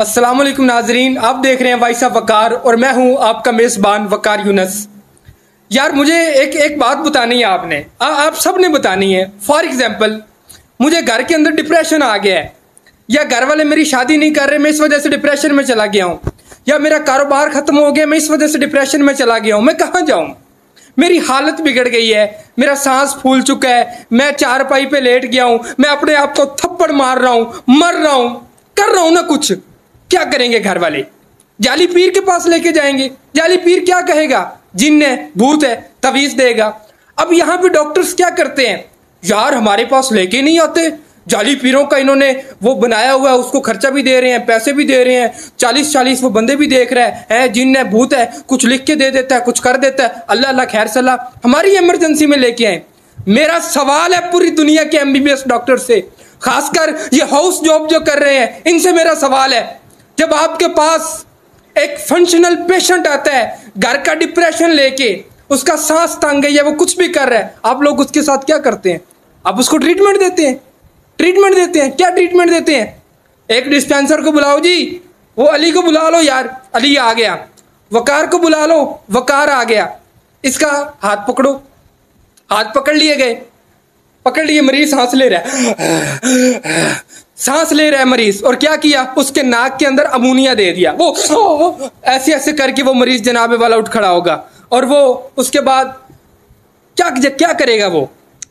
अस्सलाम वालेकुम नाजरीन, आप देख रहे हैं वॉइस ऑफ वकार और मैं हूं आपका मेज़बान वकार यूनस। यार मुझे एक बात बतानी है आपने, आप सब ने बतानी है। फॉर एग्जांपल, मुझे घर के अंदर डिप्रेशन आ गया है, या घर वाले मेरी शादी नहीं कर रहे, मैं इस वजह से डिप्रेशन में चला गया हूँ, या मेरा कारोबार खत्म हो गया, मैं इस वजह से डिप्रेशन में चला गया हूँ। मैं कहाँ जाऊँ? मेरी हालत बिगड़ गई है, मेरा सांस फूल चुका है, मैं चारपाई पे लेट गया हूँ, मैं अपने आप को थप्पड़ मार रहा हूँ, मर रहा हूँ, कर रहा हूँ ना कुछ। क्या करेंगे घर वाले? जाली पीर के पास लेके जाएंगे। जाली पीर क्या कहेगा? जिन्न है, भूत है, तवीज देगा। अब यहाँ पे डॉक्टर्स क्या करते हैं, यार हमारे पास लेके नहीं आते, जाली पीरों का इन्होंने वो बनाया हुआ है, उसको खर्चा भी दे रहे हैं, पैसे भी दे रहे हैं, 40 वो बंदे भी देख रहे हैं, जिन्न है, भूत है, कुछ लिख के दे देता है, कुछ कर देता है, अल्लाह अल्लाह खैर सलाह, हमारी इमरजेंसी में लेके आए। मेरा सवाल है पूरी दुनिया के MBBS डॉक्टर से, खासकर ये हाउस जॉब जो कर रहे हैं, इनसे मेरा सवाल है, जब आपके पास एक फंक्शनल पेशेंट आता है घर का डिप्रेशन लेके, उसका सांस तंग है या वो कुछ भी कर रहा है, आप लोग उसके साथ क्या करते हैं? आप उसको ट्रीटमेंट देते हैं। क्या ट्रीटमेंट देते हैं? एक डिस्पेंसर को बुलाओ जी, वो अली को बुला लो, यार अली आ गया। वकार को बुला लो, वकार आ गया। इसका हाथ पकड़ो, हाथ पकड़ लिए गए, पकड़ लिए, मरीज सांस ले रहा है मरीज, और क्या किया? उसके नाक के अंदर अमोनिया दे दिया। वो ऐसे ऐसे करके वो मरीज जनाबे वाला उठ खड़ा होगा, और वो उसके बाद क्या करेगा?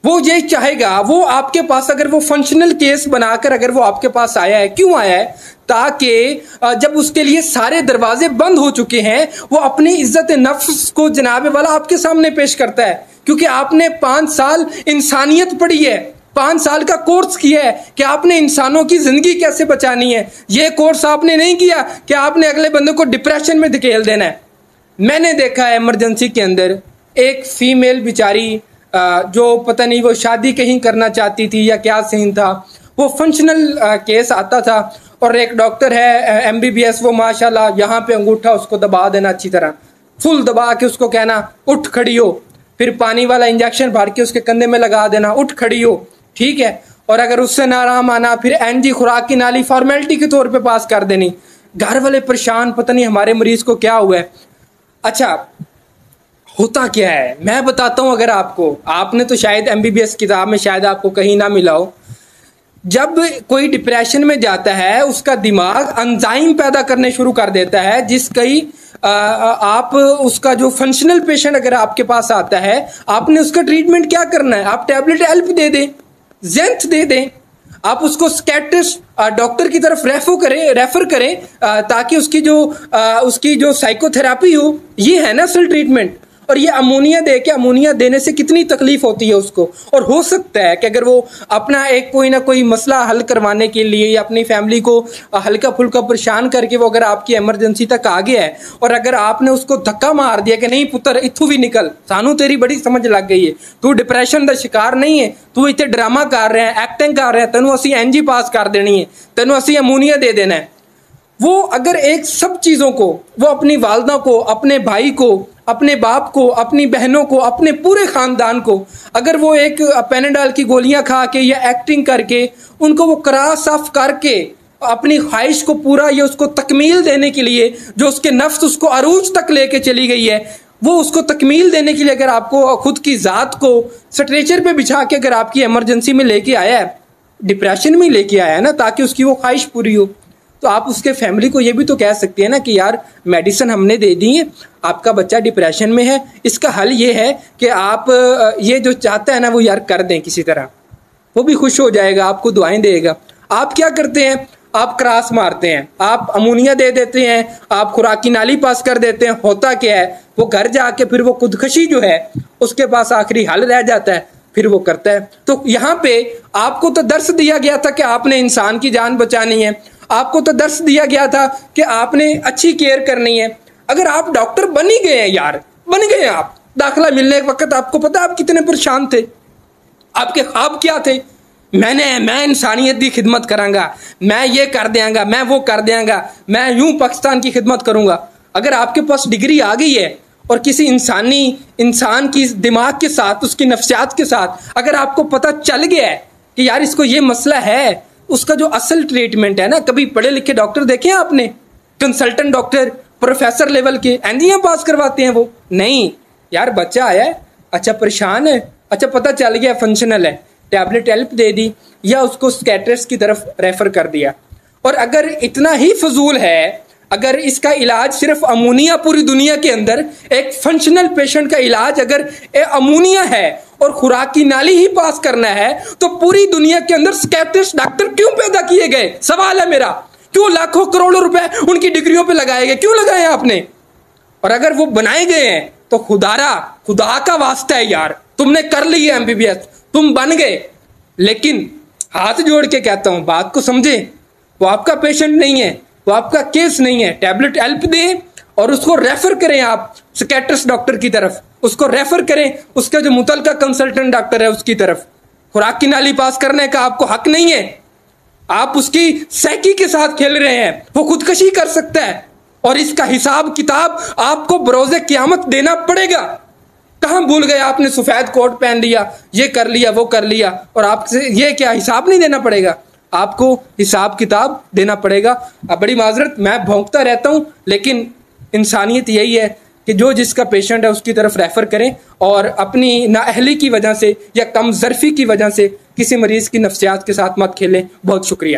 वो ये चाहेगा, वो आपके पास अगर वो फंक्शनल केस बनाकर अगर वो आपके पास आया है, क्यों आया है? ताकि जब उसके लिए सारे दरवाजे बंद हो चुके हैं, वो अपनी इज्जत नफ्स को जनाबे वाला आपके सामने पेश करता है। क्योंकि आपने 5 साल इंसानियत पढ़ी है, 5 साल का कोर्स किया है कि आपने इंसानों की जिंदगी कैसे बचानी है। ये कोर्स आपने नहीं किया कि आपने अगले बंदे को डिप्रेशन में धकेल देना है। मैंने देखा है इमरजेंसी के अंदर एक फीमेल बेचारी, जो पता नहीं वो शादी कहीं करना चाहती थी या क्या सीन था, वो फंक्शनल केस आता था, और एक डॉक्टर है MBBS, वो माशाल्लाह यहाँ पे अंगूठा उसको दबा देना, अच्छी तरह फुल दबा के उसको कहना उठ खड़ी हो, फिर पानी वाला इंजेक्शन भर के उसके कंधे में लगा देना, उठ खड़ी हो, ठीक है। और अगर उससे ना आराम आना, फिर NG खुराक की नाली फॉर्मेलिटी के तौर पे पास कर देनी। घर वाले परेशान, पता नहीं हमारे मरीज को क्या हुआ है। अच्छा, होता क्या है मैं बताता हूं। अगर आपने तो शायद MBBS किताब में शायद आपको कहीं ना मिला हो, जब कोई डिप्रेशन में जाता है उसका दिमाग एंजाइम पैदा करने शुरू कर देता है, आप उसका जो फंक्शनल पेशेंट अगर आपके पास आता है, आपने उसका ट्रीटमेंट क्या करना है? आप टैबलेट हेल्प दे दें, जेंथ दे दें, आप उसको स्कैट्रिस्ट डॉक्टर की तरफ रेफर करें, ताकि उसकी जो साइकोथेरापी हो। ये है ना असल ट्रीटमेंट। और ये अमोनिया देने से कितनी तकलीफ होती है उसको। और हो सकता है कि अगर वो अपना एक कोई ना कोई मसला हल करवाने के लिए या अपनी फैमिली को हल्का फुल्का परेशान करके वो अगर आपकी इमरजेंसी तक आ गया है, और अगर आपने उसको धक्का मार दिया कि नहीं पुत्र इत्थू भी निकल, सानू तेरी बड़ी समझ लग गई है, तू डिप्रेशन का शिकार नहीं है, तू इतने ड्रामा कर रहे हैं, एक्टिंग कर रहे हैं, तेनू असी NG पास कर देनी है, तेनू असी अमोनिया दे देना है। वो अगर एक सब चीजों को, वो अपनी वालदा को, अपने भाई को, अपने बाप को, अपनी बहनों को, अपने पूरे खानदान को, अगर वो एक पेनाडॉल की गोलियां खा के या एक्टिंग करके उनको वो करा साफ करके अपनी ख्वाहिश को पूरा या उसको तकमील देने के लिए, जो उसके नफ्स उसको अरूज तक लेके चली गई है, वो उसको तकमील देने के लिए अगर आपको खुद की ज़ात को स्ट्रेचर पे बिछा के अगर आपकी इमरजेंसी में लेके आया है, डिप्रेशन में लेके आया है ना, ताकि उसकी वो ख्वाहिश पूरी हो, तो आप उसके फैमिली को ये भी तो कह सकते हैं ना कि यार मेडिसिन हमने दे दी है, आपका बच्चा डिप्रेशन में है, इसका हल ये है कि आप ये जो चाहता है ना वो यार कर दें किसी तरह, वो भी खुश हो जाएगा, आपको दुआएं देगा। आप क्या करते हैं? आप क्रास मारते हैं, आप अमोनिया दे देते हैं, आप खुराक की नाली पास कर देते हैं। होता क्या है, वो घर जाके फिर वो खुदकशी जो है उसके पास आखिरी हल रह जाता है, फिर वो करता है। तो यहाँ पे आपको तो दर्श दिया गया था कि आपने इंसान की जान बचानी है, आपको तो दर्श दिया गया था कि आपने अच्छी केयर करनी है। अगर आप डॉक्टर बन ही गए हैं यार, बन गए आप, दाखिला मिलने के वक्त आपको पता आप कितने परेशान थे, आपके ख्वाब क्या थे? मैं इंसानियत की खिदमत करांगा, मैं ये कर देंगा, मैं वो कर देंगा, मैं यूं पाकिस्तान की खिदमत करूंगा। अगर आपके पास डिग्री आ गई है और किसी इंसान की दिमाग के साथ, उसकी नफ्सियात के साथ अगर आपको पता चल गया है कि यार इसको ये मसला है, اس کا جو اصل ٹریٹمنٹ ہے نا، کبھی پڑھے لکھے ڈاکٹر دیکھے ہیں آپ نے؟ کنسلٹنٹ ڈاکٹر پروفیسر لیول کے اینڈیاں پاس کرواتے ہیں وہ؟ نہیں یار، بچہ آیا ہے، اچھا پریشان ہے، اچھا پتہ چل گیا فنکشنل ہے، ٹیبلٹ ہیلپ دے دی یا اس کو سکیٹرسٹ کی طرف ریفر کر دیا۔ اور اگر اتنا ہی فضول ہے، اگر اس کا علاج صرف امونیا، پوری دنیا کے اندر ایک فنکشنل پیشنٹ کا علاج اگر امونیا ہے اور خوراکی نالی ہی پاس کرنا ہے، تو پوری دنیا کے اندر سکیٹرسٹ ڈاکٹر کیوں پیدا کیے گئے؟ سوال ہے میرا، کیوں لاکھوں کروڑوں روپے ان کی ڈگریوں پہ لگائے گئے؟ کیوں لگائے آپ نے؟ اور اگر وہ بنائے گئے ہیں تو خدا کا واسطہ ہے یار، تم نے کر لی ہے MBBS، تم بن گئے، لیکن ہاتھ جوڑ کے کہتا ہوں بات کو سمجھیں، وہ آپ کا پیشنٹ نہیں ہے، وہ آپ کا کیس نہیں ہے۔ ٹیبلٹ ہیلپ دیں اور اس کو ریفر کریں آپ سکیٹرسٹ ڈاکٹر کی طرف، اس کو ریفر کریں اس کا جو متعلقہ کنسلٹنٹ ڈاکٹر ہے اس کی طرف۔ خوراک کی نالی پاس کرنے کا آپ کو حق نہیں ہے، آپ اس کی سائیکی کے ساتھ کھیل رہے ہیں، وہ خودکشی کر سکتا ہے، اور اس کا حساب کتاب آپ کو بروز قیامت دینا پڑے گا۔ کہاں بھول گئے آپ نے سفید کوٹ پہن لیا، یہ کر لیا، وہ کر لیا، اور آپ سے یہ کیا حساب نہیں دینا پڑے گا؟ آپ کو حساب کتاب دینا پڑے گا۔ اب بڑی معذرت، میں بھونکتا رہتا ہوں، لیکن انسانیت یہی ہے کہ جو جس کا پیشنٹ ہے اس کی طرف ریفر کریں، اور اپنی نااہلی کی وجہ سے یا کم ظرفی کی وجہ سے کسی مریض کی نفسیات کے ساتھ مت کھیلیں۔ بہت شکریہ۔